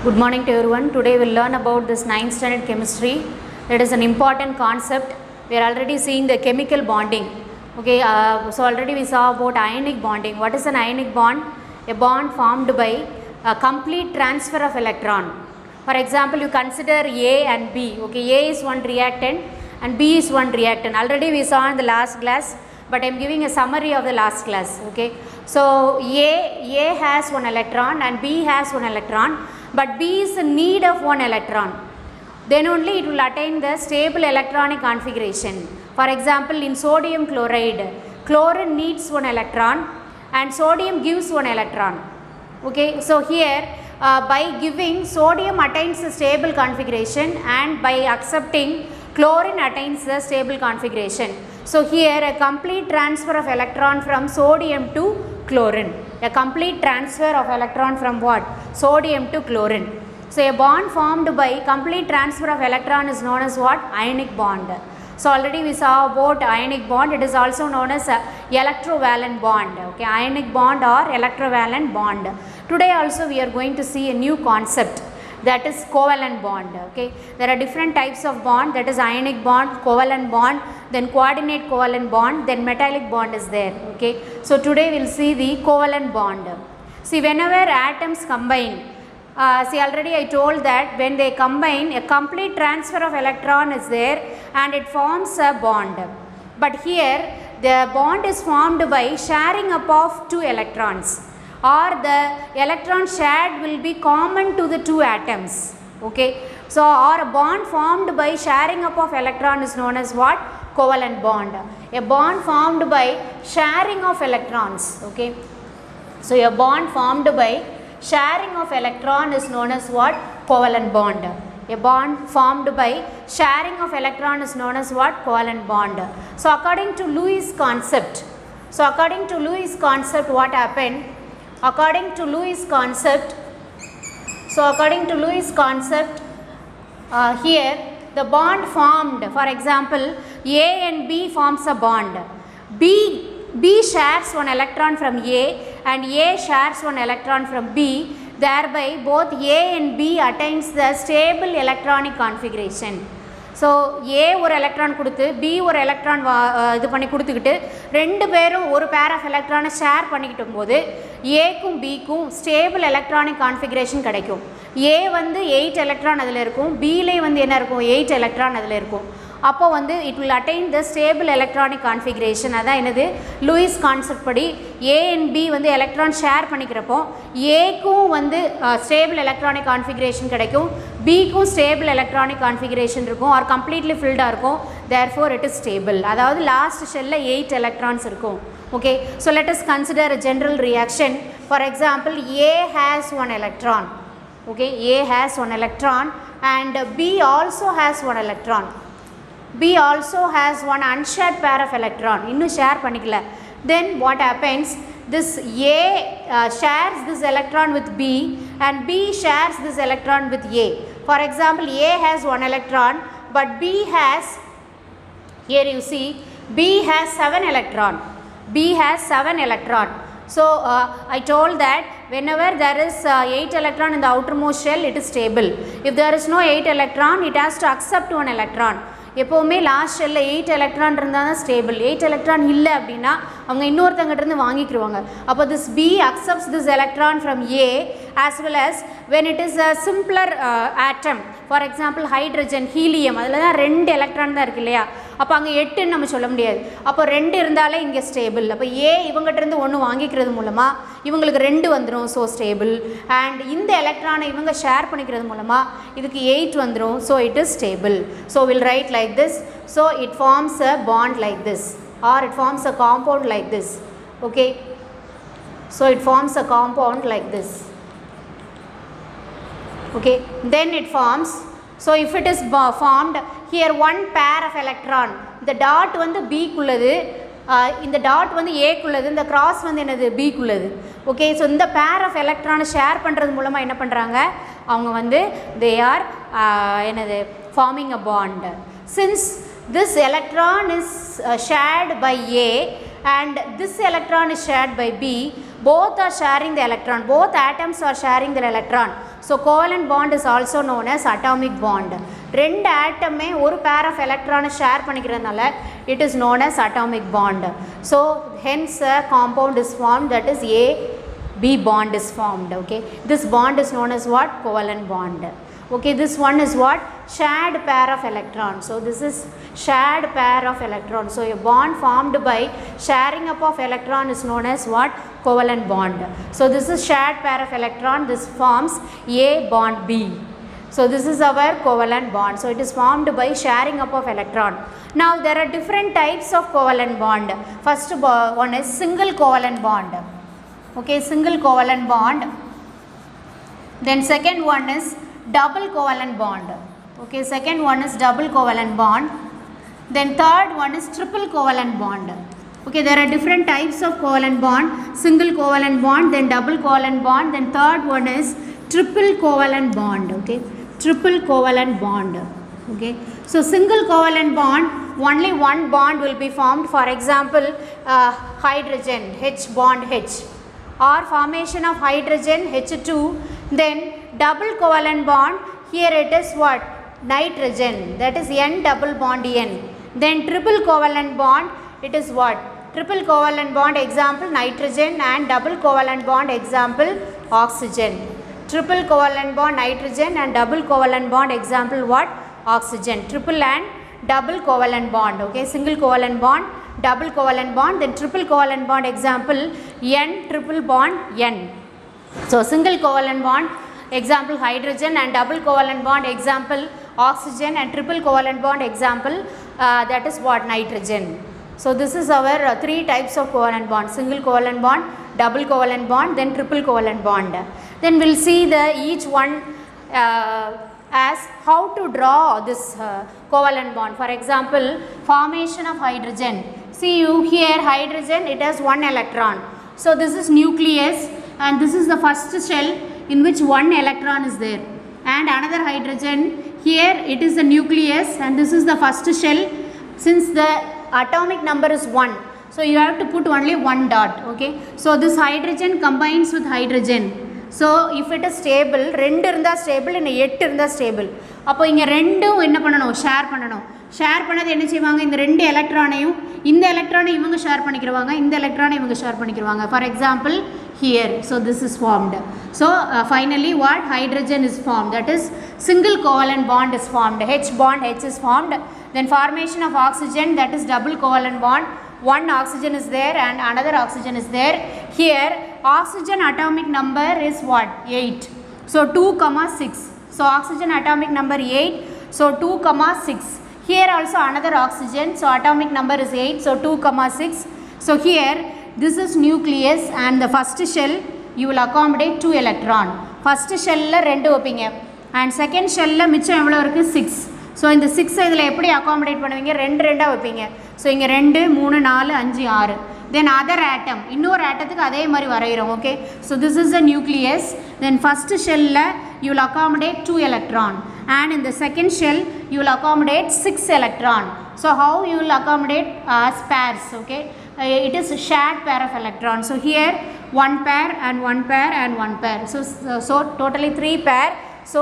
Good morning to everyone. Today we will learn about this 9th standard chemistry. That is an important concept. We are already seeing the chemical bonding. Okay, so already we saw about ionic bonding. What is an ionic bond? A bond formed by a complete transfer of electron. For example, you consider A and B. Okay, A is one reactant and B is one reactant. Already we saw in the last class, but I am giving a summary of the last class. Okay, so A has one electron and B has one electron, but B is in need of one electron. Then only it will attain the stable electronic configuration. For example, in sodium chloride, chlorine needs one electron and sodium gives one electron. Okay, so here by giving, sodium attains the stable configuration and by accepting, chlorine attains the stable configuration. So here a complete transfer of electron from sodium to chlorine. A complete transfer of electron from what? Sodium to chlorine. So a bond formed by complete transfer of electron is known as what? Ionic bond. So already we saw about ionic bond. It is also known as electrovalent bond. Okay, ionic bond or electrovalent bond. Today also we are going to see a new concept, that is covalent bond. Okay, there are different types of bond, that is ionic bond, covalent bond, then coordinate covalent bond, then metallic bond is there. Okay, so today we will see the covalent bond. See, whenever atoms combine, see, already I told that when they combine, a complete transfer of electron is there and it forms a bond. But here the bond is formed by sharing up of two electrons, or the electron shared will be common to the two atoms. Okay, so or a bond formed by sharing up of electron is known as what? Covalent bond. A bond formed by sharing of electrons. Okay, so a bond formed by sharing of electron is known as what? Covalent bond. A bond formed by sharing of electron is known as what? Covalent bond. So according to Lewis concept, what happened? According to Lewis concept, here the bond formed, for example, A and B forms a bond. B shares one electron from A and A shares one electron from B. Thereby both A and B attains the stable electronic configuration. So A ஒரு electron கொடுத்து B ஒரு electron இது பண்ணி கொடுத்துக்கிட்டு ரெண்டு பேரும் ஒரு pair of எலக்ட்ரானை ஷேர் பண்ணிக்கிட்டும் போது ஏக்கும் பிக்கும் ஸ்டேபிள் எலக்ட்ரானிக் கான்ஃபிகரேஷன் கிடைக்கும். A வந்து 8 எலக்ட்ரான் அதில் இருக்கும், Bலே வந்து என்ன இருக்கும்? 8 எலக்ட்ரான் அதில் இருக்கும். அப்போ வந்து it will attain the stable electronic configuration. அதான் என்னது? லூயிஸ் கான்செப்ட் படி A அண்ட் B வந்து எலக்ட்ரான் ஷேர் பண்ணிக்கிறப்போ ஏக்கும் வந்து ஸ்டேபிள் எலக்ட்ரானிக் கான்ஃபிகரேஷன் கிடைக்கும், பிக்கும் ஸ்டேபிள் எலக்ட்ரானிக் கான்ஃபிகரேஷன் இருக்கும், ஆர் கம்ப்ளீட்லி ஃபில்டாக இருக்கும். Therefore it is stable. அதாவது லாஸ்ட் ஷெல்லில் 8 எலக்ட்ரான்ஸ் இருக்கும். Okay, so let us consider a general reaction. For example, A has one electron. Okay, A has one electron and B also has one electron. B also has one unshared pair of electron. இன்னும் share பண்ணிக்கல. Then what happens? This A shares this electron with B and B shares this electron with A. For example, A has one electron but B has, here you see, B has 7 electron. B has 7 electron. So I told that whenever there is 8 electron in the outermost shell, it is stable. If there is no 8 electron, it has to accept one electron. எப்போவுமே last ஷெல்லில் 8 electron இருந்தால் தான் stable. 8 electron இல்லை அப்படின்னா அவங்க இன்னொருத்தங்கிட்டருந்து வாங்கிக்கிடுவாங்க. அப்போ this B accepts this electron from A as well as when it is a simpler atom. For example hydrogen, helium, அதில் தான் 2 electron தான் இருக்குது இல்லையா? அப்போ அங்கே 8ன்னு நம்ம சொல்ல முடியாது. அப்போ 2 இருந்தாலே இங்கே ஸ்டேபிள். அப்போ A இவங்ககிட்டருந்து 1 வாங்கிக்கிறது மூலமாக இவங்களுக்கு 2 வந்துடும், ஸோ ஸ்டேபிள். அண்ட் இந்த எலக்ட்ரானை இவங்க ஷேர் பண்ணிக்கிறது மூலமாக இதுக்கு 8 வந்துடும், so it is stable. So will write like this. So it forms a bond like this, or it forms a compound like this. Okay, so it forms a compound like this. Okay, then it forms, so if it is formed here one pair of electron, the dot வந்து B குள்ளது, இந்த dot வந்து A குள்ளது, இந்த cross வந்து என்னது? B குள்ளது. Okay, so இந்த pair of எலக்ட்ரானை share பண்ணுறது மூலமாக என்ன பண்ணுறாங்க? அவங்க வந்து they are என்னது? forming a bond. Since this electron is shared by A and this electron is shared by B, both are sharing the electron, both atoms are sharing their electron. So covalent bond is also known as atomic bond. ரெண்டு ஆட்டமே ஒரு pair of electron share பண்ணிக்கிறதுனால it is known as atomic bond. So hence a compound is formed, that is A B bond is formed. Okay, this bond is known as what? Covalent bond. Okay, this one is what? Shared pair of electrons. So this is shared pair of electrons. So a bond formed by sharing up of electron is known as what? Covalent bond. So this is shared pair of electron. This forms A bond B. So this is our covalent bond. So it is formed by sharing up of electron. Now there are different types of covalent bond. First one is single covalent bond. Okay, single covalent bond. Then second one is double covalent bond. Okay, second one is double covalent bond. Then third one is triple covalent bond. Okay, there are different types of covalent bond. Single covalent bond, then double covalent bond, then third one is triple covalent bond. Okay, triple covalent bond. Okay, so single covalent bond, only one bond will be formed. For example, hydrogen H bond H, or formation of hydrogen H2. Then double covalent bond, here it is what? Nitrogen, that is N double bond N. Then triple covalent bond, it is what? Triple covalent bond, example nitrogen, and double covalent bond, example oxygen. Triple covalent bond nitrogen and double covalent bond, example what? Oxygen. Triple and double covalent bond. Okay, single covalent bond, double covalent bond, then triple covalent bond, example N triple bond N. So single covalent bond, example hydrogen, and double covalent bond, example oxygen, and triple covalent bond, example that is what? Nitrogen. So this is our three types of covalent bond: single covalent bond, double covalent bond, then triple covalent bond. Then we'll see the each one as how to draw this covalent bond. For example, formation of hydrogen. See you here, hydrogen, it has one electron. So this is nucleus, and this is the first shell in which one electron is there, and another hydrogen, here it is the nucleus, and this is the first shell. Since the atomic number is 1, so you have to put only one dot. Okay, so this hydrogen combines with hydrogen. So if it is stable, ரெண்டு இருந்தா stable, இன்னும் 8 இருந்தா stable. அப்போ இங்க ரெண்டும் என்ன பண்ணணும்? Share பண்ணணும். ஷேர் பண்ணது என்ன செய்வாங்க? இந்த ரெண்டு எலக்ட்ரானையும் இந்த எலக்ட்ரானை இவங்க ஷேர் பண்ணிக்குவாங்க, இந்த எலக்ட்ரானை இவங்க ஷேர் பண்ணிக்குவாங்க. For example, here, so this is formed. So finally what? Hydrogen is formed, that is single covalent bond is formed. H bond H is formed. Then formation of oxygen, that is double covalent bond. One oxygen is there and another oxygen is there. Here oxygen atomic number is what? 8. So 2,6. So oxygen atomic number 8. So 2,6. Here also another oxygen. So atomic number is 8. So 2,6. So here this is nucleus, and the first shell you will accommodate 2 electron. First shell la 2 வைப்பீங்க, and second shell la மிச்சம் எவ்வளவு இருக்கு? 6. So இந்த 6 இதில் எப்படி accommodate பண்ணுவீங்க? 2 2 வைப்பீங்க. So இங்கே 2 3 4 5 6. Then other atom, இன்னொரு ஆட்டத்துக்கு அதே மாதிரி வரைகிறோம். Okay, so this is the nucleus. Then first shell you will accommodate 2 electron, and in the second shell you will accommodate 6 electron. So how you will accommodate as pairs? Okay, it is a shared pair of electrons. So here one pair and one pair and one pair. So totally 3 pair. So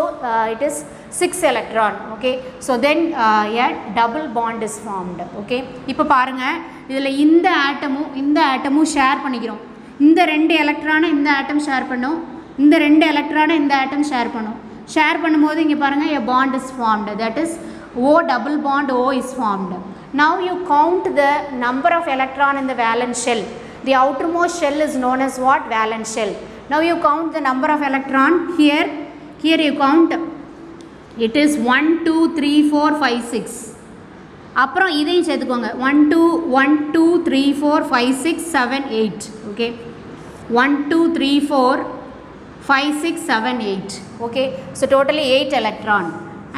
it is 6 electron. Okay, so then yeah, double bond is formed. Okay, இப்போ பாருங்க, இதில் இந்த ஆட்டமும் share பண்ணிக்கிறோம். இந்த 2 எலக்ட்ரானை இந்த ஆட்டம் share பண்ணும், இந்த 2 எலக்ட்ரானை இந்த ஆட்டம் ஷேர் பண்ணும். ஷேர் பண்ணும்போது இங்கே பாருங்க, a bond is formed, that is O double bond O is formed. Now you count the number of electron in the valence shell. The outermost shell is known as what? Valence shell. Now you count the number of electron. Here you count, it is 1 2 3 4 5 6. அப்புறம் இதையும் சேர்த்துக்கோங்க, 1 2 3 4 5 6 7 8. Okay, 1 2 3 4 5 6 7 8. Okay, so totally 8 electron,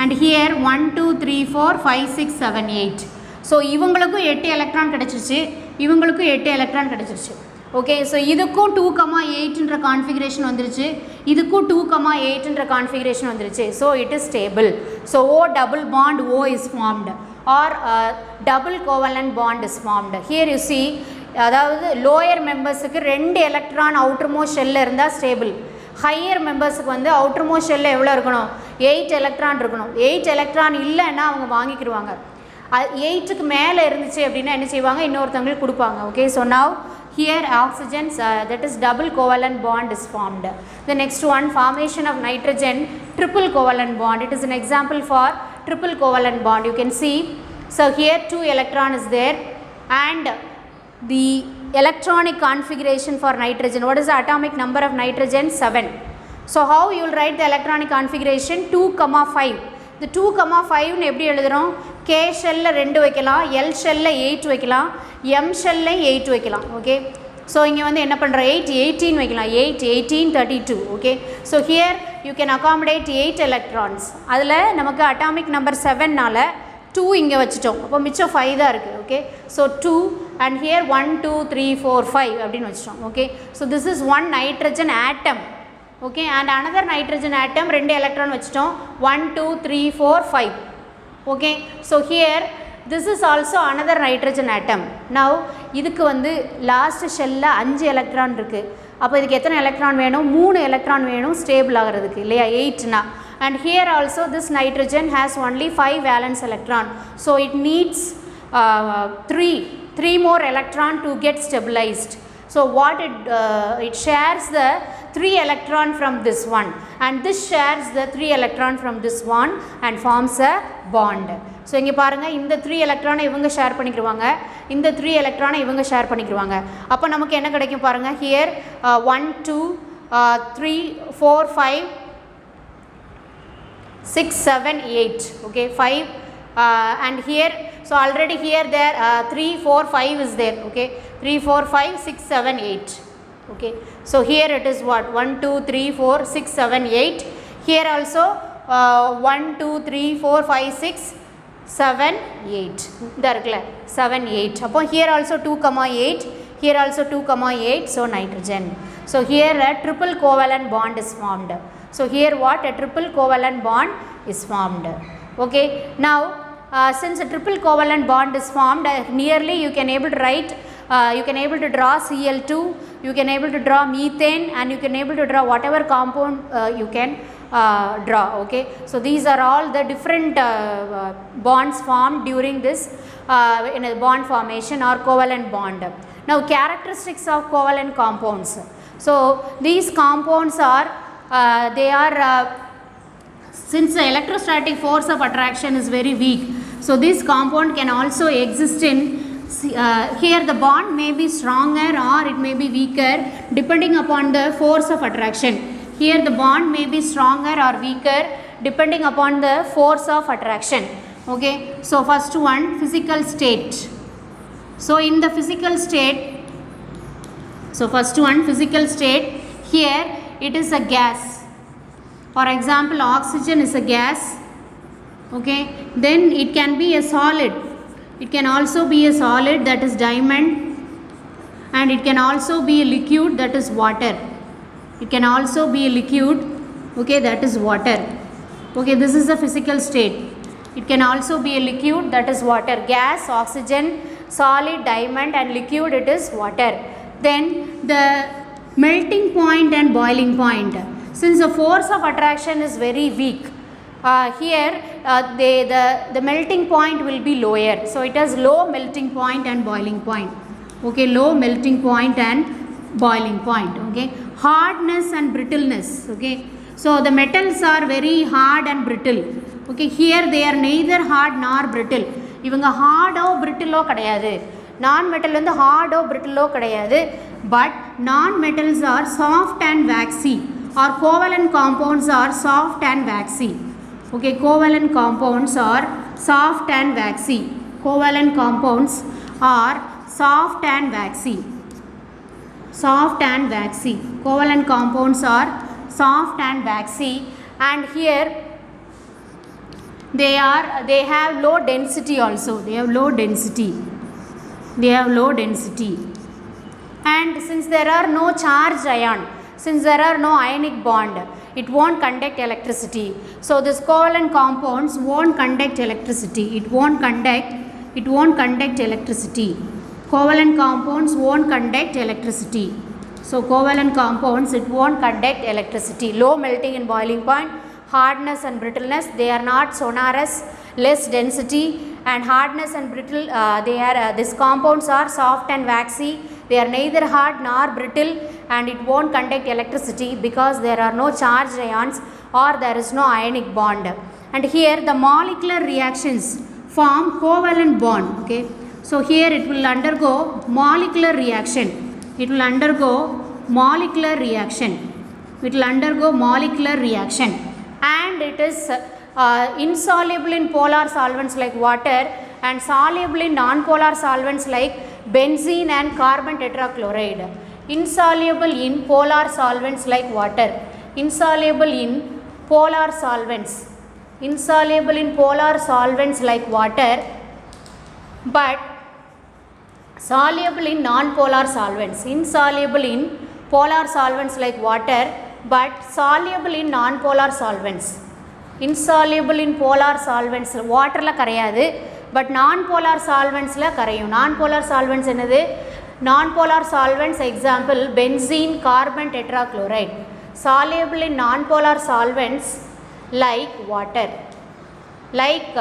and here 1 2 3 4 5 6 7 8. So இவங்களுக்கும் 8 electron கிடச்சிருச்சு, இவங்களுக்கும் 8 electron கிடச்சிருச்சு. Okay, so இதுக்கும் 2,8ன்ற configuration வந்துருச்சு, இதுக்கும் 2,8ன்ற கான்ஃபிகரேஷன் வந்துருச்சு. So it is stable. So O double bond O is formed, or double covalent bond is formed. Here you see, அதாவது lower மெம்பர்ஸுக்கு 2 electron outer most ஷெல்லில் இருந்தால் ஸ்டேபிள், ஹையர் மெம்பர்ஸுக்கு வந்து outer most ஷெல்லில் எவ்வளோ இருக்கணும் 8 electron இருக்கணும். 8 electron இல்லைன்னா அவங்க வாங்கிக்கிடுவாங்க. 8க்கு மேலே இருந்துச்சு அப்படின்னா என்ன செய்வாங்க, இன்னொருத்தவங்களுக்கு கொடுப்பாங்க. Okay, so now here oxygen that is double covalent bond is formed. The next one, formation of nitrogen triple covalent bond. It is an example for triple covalent bond. You can see, so here 2 electron is there and the electronic configuration for nitrogen. What is the atomic number of nitrogen? 7. So how you will write the electronic configuration? 2,5. The 2,5 னு எப்படி எழுதுறோம், K ஷெல்ல 2 வைக்கலாம், L ஷெல்ல 8 வைக்கலாம், M ஷெல்ல 8 வைக்கலாம். Okay, so இங்கே வந்து என்ன பண்ணுறோம், 8 18 வைக்கலாம், 8 18 32. Okay, so here you can accommodate 8 electrons. அதில் நமக்கு அட்டாமிக் நம்பர் 7னால 2 இங்கே வச்சுட்டோம், அப்போ மிச்சம் 5 தான் இருக்குது. ஓகே, ஸோ 2 அண்ட் ஹியர் 1 2 3 4 5 அப்படின்னு வச்சுட்டோம். Okay, so this is 1 nitrogen atom. Okay, and another nitrogen atom 2 electron வச்சுட்டோம், 1 2 3 4 5. Okay, so here this is also another nitrogen atom. Now இதுக்கு வந்து லாஸ்ட் ஷெல்ல 5 எலக்ட்ரான் இருக்குது. அப்போ இதுக்கு எத்தனை எலக்ட்ரான் வேணும், 3 எலக்ட்ரான் வேணும் ஸ்டேபிள் ஆகிறதுக்கு இல்லையா, 8னா. and here also this nitrogen has only 5 valence electron, so it needs 3 more electron to get stabilized. So what it shares the 3 electron from this one and this shares the 3 electron from this one and forms a bond. So இங்கே பாருங்கள், இந்த 3 எலக்ட்ரானை இவங்க share பண்ணிக்கிடுவாங்க, இந்த 3 எலக்ட்ரானை இவங்க share பண்ணிக்கிடுவாங்க. அப்போ நமக்கு என்ன கிடைக்கும் பாருங்கள், here 1 2 3 4 5 6 7 8. okay, 5 and here, so already here there 3 4 5 is there. okay, 3 4 5 6 7 8. okay, so here it is what, 1 2 3 4 6 7 8. here also 1 2 3 4 5 6 7 8. there இருக்குல 7 8. அப்போ here also 2,8, here also 2,8, so nitrogen. so here a triple covalent bond is formed. so here what, a triple covalent bond is formed. okay, now since a triple covalent bond is formed, nearly you can able to write, you can able to draw Cl2, you can able to draw methane, and you can able to draw whatever compound you can draw. okay, so these are all the different bonds formed during this in a bond formation or covalent bond. now characteristics of covalent compounds. so these compounds are they are since the electrostatic force of attraction is very weak, so this compound can also exist in here the bond may be stronger or it may be weaker depending upon the force of attraction. here the bond may be stronger or weaker depending upon the force of attraction. okay, so first one, physical state. so in the physical state, so first one, physical state, here it is a gas. for example, oxygen is a gas. okay, then it can be a solid, it can also be a solid, that is diamond, and it can also be a liquid, that is water. it can also be a liquid, okay, that is water. okay, this is the physical state. it can also be a liquid, that is water. gas, oxygen, solid, diamond, and liquid, it is water. then the melting point and boiling point. since the force of attraction is very weak, here the melting point will be lower, so it has low melting point and boiling point. okay, low melting point and boiling point. okay, hardness and brittleness. okay, so the metals are very hard and brittle. okay, here they are neither hard nor brittle. இவங்க ஹார்டோ பிரிட்டிலோ கிடையாது, நான் metal வந்து ஹார்டோ பிரிட்டிலோ கிடையாது, but non metals are soft and waxy, or covalent compounds are soft and waxy. okay, covalent compounds are soft and waxy. covalent compounds are soft and waxy. soft and waxy. covalent compounds are soft and waxy, and here they have low density also. they have low density. and since there are no charged ion, since there are no ionic bond, it won't conduct electricity. so this covalent compounds won't conduct electricity. it won't conduct electricity. covalent compounds won't conduct electricity. So covalent compounds, it won't conduct electricity. Low melting and boiling point, hardness and brittleness, they are not sonorous, less density, and hardness and brittle, these compounds are soft and waxy. They are neither hard nor brittle, and it won't conduct electricity because there are no charged ions or there is no ionic bond. And here the molecular reactions form covalent bond. Okay, so here it will undergo molecular reaction. It will undergo molecular reaction. It will undergo molecular reaction, and it is insoluble in polar solvents like water and soluble in non-polar solvents like benzene and carbon tetrachloride. Insoluble in polar solvents like water. Insoluble in polar solvents. Insoluble in polar solvents like water, but soluble in non-polar solvents. Insoluble in polar solvents like water, but soluble in non-polar solvents. Insoluble in polar solvents, water la karayadu, but non-polar solvents la karayum. Non-polar solvents enadhu? Non-polar solvents, example benzene, carbon tetrachloride. Soluble in non-polar solvents like water, like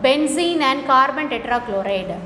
benzene and carbon tetrachloride.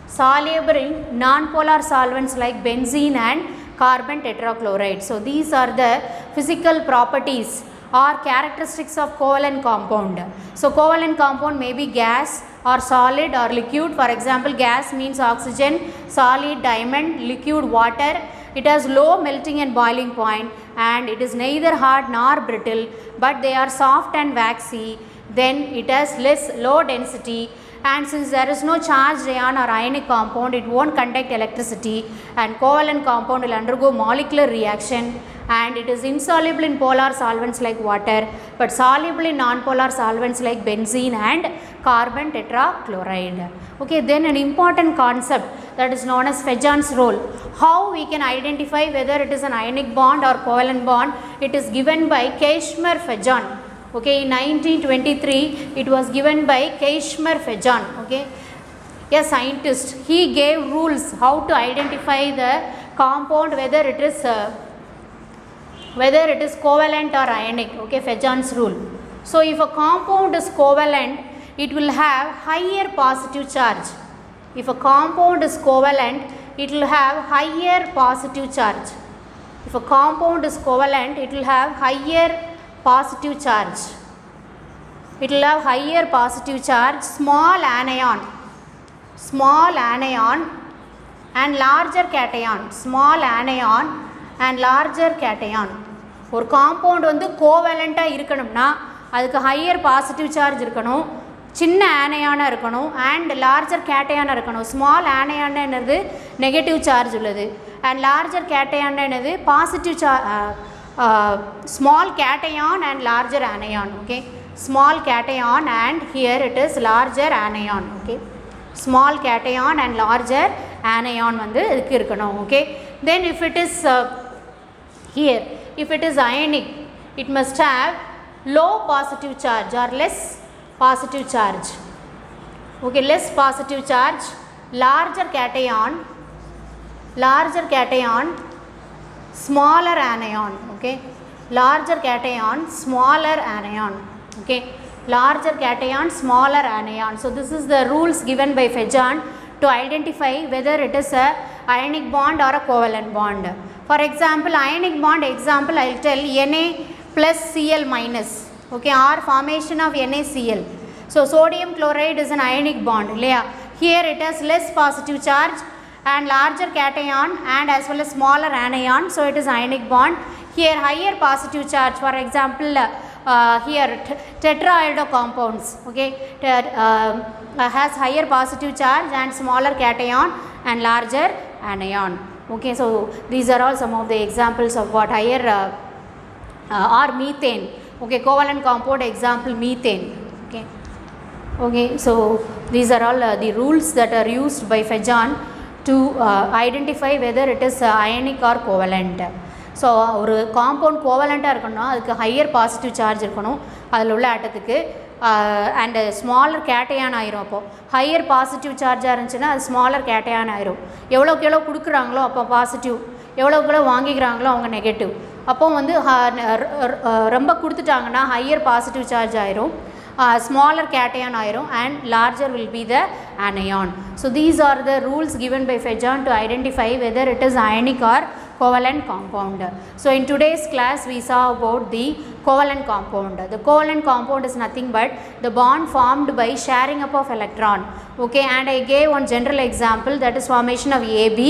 Soluble in non-polar solvents like benzene and carbon tetrachloride. So these are the physical properties or characteristics of covalent compound. So covalent compound may be gas or solid or liquid. For example, gas means oxygen, solid diamond, liquid water. It has low melting and boiling point, and it is neither hard nor brittle, but they are soft and waxy. Then it has low density, and since there is no charged ion or ionic compound, it won't conduct electricity, and covalent compound will undergo molecular reaction, and it is insoluble in polar solvents like water, but soluble in non-polar solvents like benzene and carbon tetrachloride. Okay, then an important concept that is known as Feijton's rule. How we can identify whether it is an ionic bond or covalent bond? It is given by Keshmer-Feijton. Okay, in 1923 it was given by Keshmer-Feijton. Okay, a scientist. He gave rules how to identify the compound whether it is covalent or ionic. Okay, Feijton's rule. So if a compound is covalent, it will have higher positive charge. If a compound is covalent, it will have higher positive charge. If a compound is covalent, it will have higher positive charge. It will have higher positive charge, small anion and larger cation. Small anion and larger cation. ஒரு compound வந்து கோவேலண்ட்டாக இருக்கணும்னா அதுக்கு higher positive charge இருக்கணும், சின்ன ஆனையானாக இருக்கணும், and larger கேட்டையானாக இருக்கணும். Small ஆனையானா என்னது? Negative charge உள்ளது. அண்ட் லார்ஜர் கேட்டையானா என்னது? Positive small cation and larger anion. Okay, small cation and here it is larger anion. Okay, small cation and larger anion வந்து இதுக்கு இருக்கணும். Okay, then if it is here, if it is ionic, it must have low positive charge or less positive charge. Okay, less positive charge, larger cation, smaller anion. Okay, larger cation, smaller anion. Okay, larger cation, smaller anion. So this is the rules given by Feijton to identify whether it is a ionic bond or a covalent bond. For example, ionic bond example I will tell Na plus Cl minus. Okay, or formation of NaCl. So sodium chloride is an ionic bond. Here it has less positive charge and larger cation and as well as smaller anion. So it is ionic bond. Here higher positive charge. For example, here tetraiodide compounds. Okay, has higher positive charge and smaller cation and larger anion. Okay, so these are all some of the examples of what higher or methane. Okay, covalent compound example methane. Okay, okay, so these are all the rules that are used by Feijton to identify whether it is ionic or covalent. So ஒரு compound கோவலண்ட்டாக இருக்கணும்னா அதுக்கு higher positive charge இருக்கணும் அதில் உள்ள ஆட்டத்துக்கு, and smaller cation ஆயிரும். அப்போது higher positive சார்ஜாக இருந்துச்சுன்னா அது ஸ்மாலர் கேட்டையான் ஆயிரும். எவ்வளோக்கு எவ்வளோ கொடுக்குறாங்களோ அப்போ பாசிட்டிவ், எவ்வளோக்குள்ள வாங்கிக்கிறாங்களோ அவங்க நெகட்டிவ். அப்போ வந்து ரொம்ப கொடுத்துட்டாங்கன்னா ஹையர் பாசிட்டிவ் சார்ஜ் ஆயிரும், smaller cation iron and larger will be the anion. So these are the rules given by Fejan to identify whether it is ionic or covalent compound. So in today's class we saw about the covalent compound. The covalent compound is nothing but the bond formed by sharing up of electron. Okay, and I gave one general example, that is formation of AB.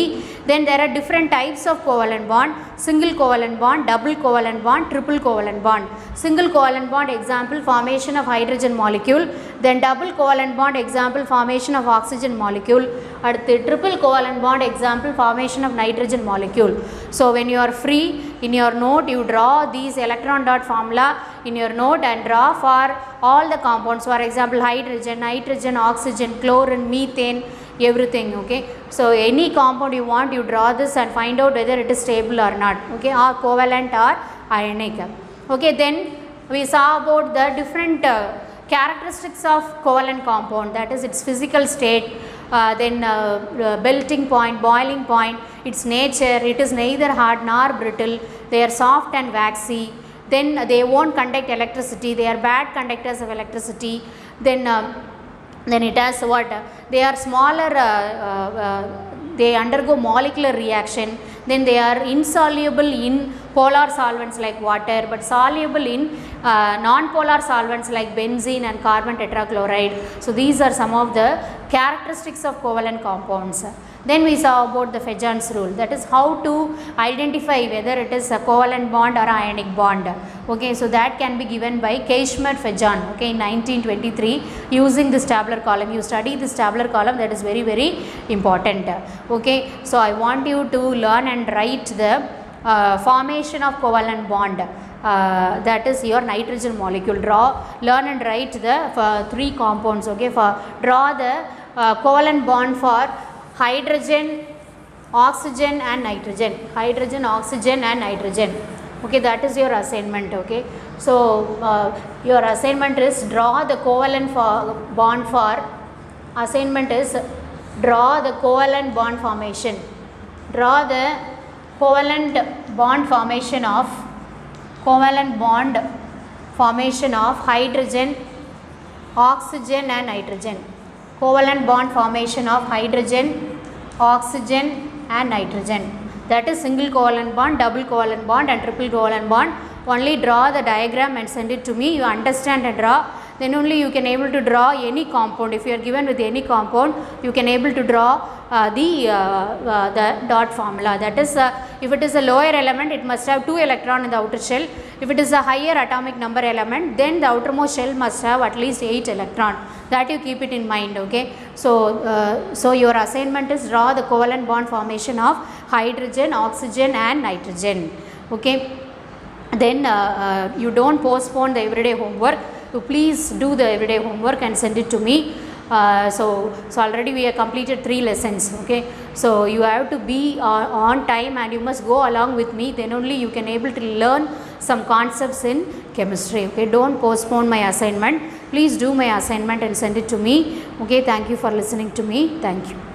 Then there are different types of covalent bond: single covalent bond, double covalent bond, triple covalent bond. Single covalent bond example, formation of hydrogen molecule. Then double covalent bond example, formation of oxygen molecule. At the triple covalent bond example, formation of nitrogen molecule. So when you are free, in your note you draw these electron dot formula in your note and draw for all the compounds. For example, hydrogen, nitrogen, oxygen, chlorine, methane, everything. Okay, so any compound you want, you draw this and find out whether it is stable or not, okay, or covalent or ionic. Okay, then we saw about the different characteristics of covalent compound, that is its physical state, then melting point, boiling point, its nature. It is neither hard nor brittle, they are soft and waxy. Then they won't conduct electricity, they are bad conductors of electricity. Then it has what, they are smaller, they undergo molecular reaction. Then they are insoluble in polar solvents like water, but soluble in non-polar solvents like benzene and carbon tetrachloride. So these are some of the characteristics of covalent compounds. Then we saw about the Fejan's rule, that is how to identify whether it is a covalent bond or ionic bond. Okay, so that can be given by Keishmer-Fejan, okay, in 1923, using this tabular column. You study this tabular column, that is very, very important. Okay, so I want you to learn and write the formation of covalent bond. That is your nitrogen molecule. Learn and write the three compounds. Okay, draw the covalent bond for hydrogen, oxygen and nitrogen. Hydrogen, oxygen and nitrogen. Okay, that is your assignment. Okay, so your assignment is draw the covalent bond for, assignment is draw the covalent bond formation. Draw the covalent bond formation of hydrogen, oxygen and nitrogen. Covalent bond formation of hydrogen, oxygen and nitrogen. That is single covalent bond, double covalent bond and triple covalent bond. Only draw the diagram and send it to me. You understand and draw, then only you can able to draw any compound. If you are given with any compound, you can able to draw the dot formula. That is, if it is a lower element, it must have 2 electrons in the outer shell. If it is a higher atomic number element, then the outermost shell must have at least 8 electrons. That you keep it in mind. Okay, so your assignment is draw the covalent bond formation of hydrogen, oxygen and nitrogen. Okay, then you don't postpone the everyday homework. You please do the everyday homework and send it to me. So already we have completed 3 lessons. Okay, so you have to be on time and you must go along with me, then only you can able to learn some concepts in chemistry. Okay, don't postpone my assignment. Please do my assignment and send it to me. Okay, thank you for listening to me. Thank you.